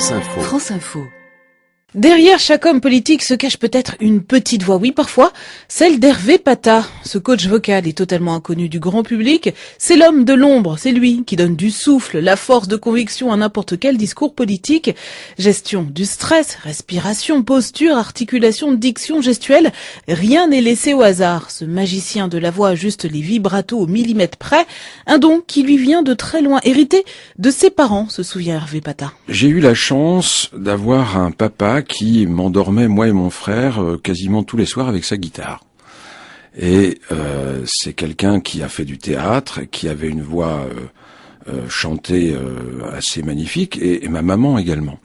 France Info. France Info. Derrière chaque homme politique se cache peut-être une petite voix, oui parfois, celle d'Hervé Pata. Ce coach vocal est totalement inconnu du grand public. C'est l'homme de l'ombre, c'est lui qui donne du souffle, la force de conviction à n'importe quel discours politique. Gestion du stress, respiration, posture, articulation, diction, gestuelle, rien n'est laissé au hasard. Ce magicien de la voix ajuste les vibratos au millimètre près, un don qui lui vient de très loin, hérité de ses parents, se souvient Hervé Pata. J'ai eu la chance d'avoir un papa qui m'endormait, moi et mon frère, quasiment tous les soirs avec sa guitare. Et c'est quelqu'un qui a fait du théâtre, qui avait une voix chantée assez magnifique, et ma maman également.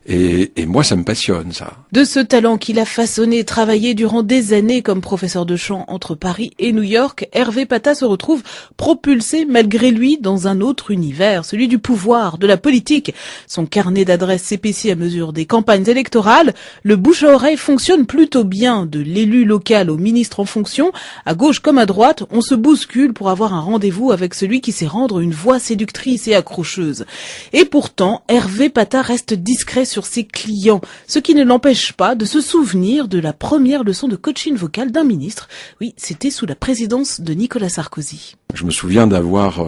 Et moi, ça me passionne, ça. De ce talent qu'il a façonné et travaillé durant des années comme professeur de chant entre Paris et New York, Hervé Pata se retrouve propulsé malgré lui dans un autre univers, celui du pouvoir, de la politique. Son carnet d'adresses s'épaissit à mesure des campagnes électorales. Le bouche à oreille fonctionne plutôt bien. De l'élu local au ministre en fonction, à gauche comme à droite, on se bouscule pour avoir un rendez-vous avec celui qui sait rendre une voix séductrice et accrocheuse. Et pourtant, Hervé Pata reste discret sur ses clients, ce qui ne l'empêche pas de se souvenir de la première leçon de coaching vocal d'un ministre. Oui, c'était sous la présidence de Nicolas Sarkozy. Je me souviens d'avoir,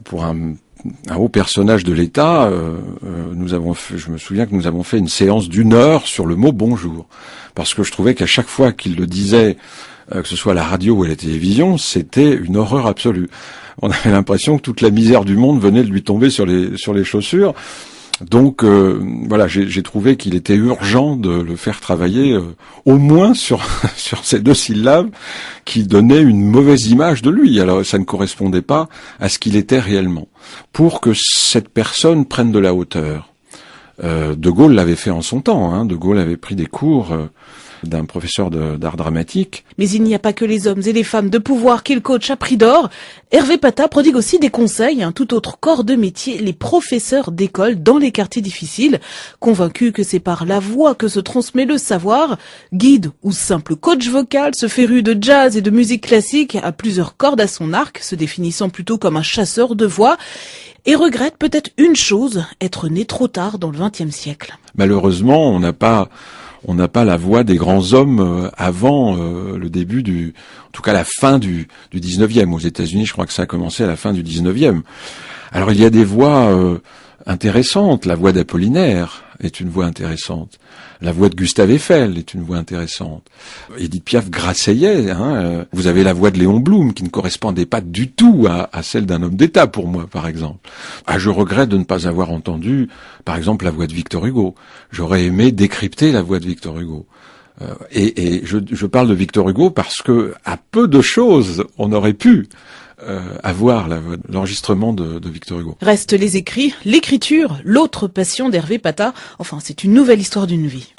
pour un haut personnage de l'État, je me souviens que nous avons fait une séance d'1 heure sur le mot bonjour, parce que je trouvais qu'à chaque fois qu'il le disait, que ce soit à la radio ou à la télévision, c'était une horreur absolue. On avait l'impression que toute la misère du monde venait de lui tomber sur les chaussures. Donc voilà, j'ai trouvé qu'il était urgent de le faire travailler au moins sur ces 2 syllabes qui donnaient une mauvaise image de lui. Alors ça ne correspondait pas à ce qu'il était réellement. Pour que cette personne prenne de la hauteur. De Gaulle l'avait fait en son temps. Hein. De Gaulle avait pris des cours d'un professeur d'art dramatique. Mais il n'y a pas que les hommes et les femmes de pouvoir qu'il coach à prix d'or. Hervé Pata prodigue aussi des conseils à un tout autre corps de métier, les professeurs d'école dans les quartiers difficiles. Convaincu que c'est par la voix que se transmet le savoir, guide ou simple coach vocal, ce féru de jazz et de musique classique a plusieurs cordes à son arc, se définissant plutôt comme un chasseur de voix, et regrette peut-être une chose, être né trop tard dans le XXe siècle. Malheureusement, on n'a pas la voix des grands hommes avant le début en tout cas la fin du 19e. Aux États-Unis, je crois que ça a commencé à la fin du 19e. Alors il y a des voix intéressantes. La voix d'Apollinaire est une voix intéressante. La voix de Gustave Eiffel est une voix intéressante. Édith Piaf grasseyait. Vous avez la voix de Léon Blum qui ne correspondait pas du tout à celle d'un homme d'État pour moi, par exemple. Je regrette de ne pas avoir entendu, par exemple, la voix de Victor Hugo. J'aurais aimé décrypter la voix de Victor Hugo. Et je parle de Victor Hugo parce que à peu de choses, on aurait pu avoir l'enregistrement de Victor Hugo. Restent les écrits, l'écriture, l'autre passion d'Hervé Pata. Enfin, c'est une nouvelle histoire d'une vie.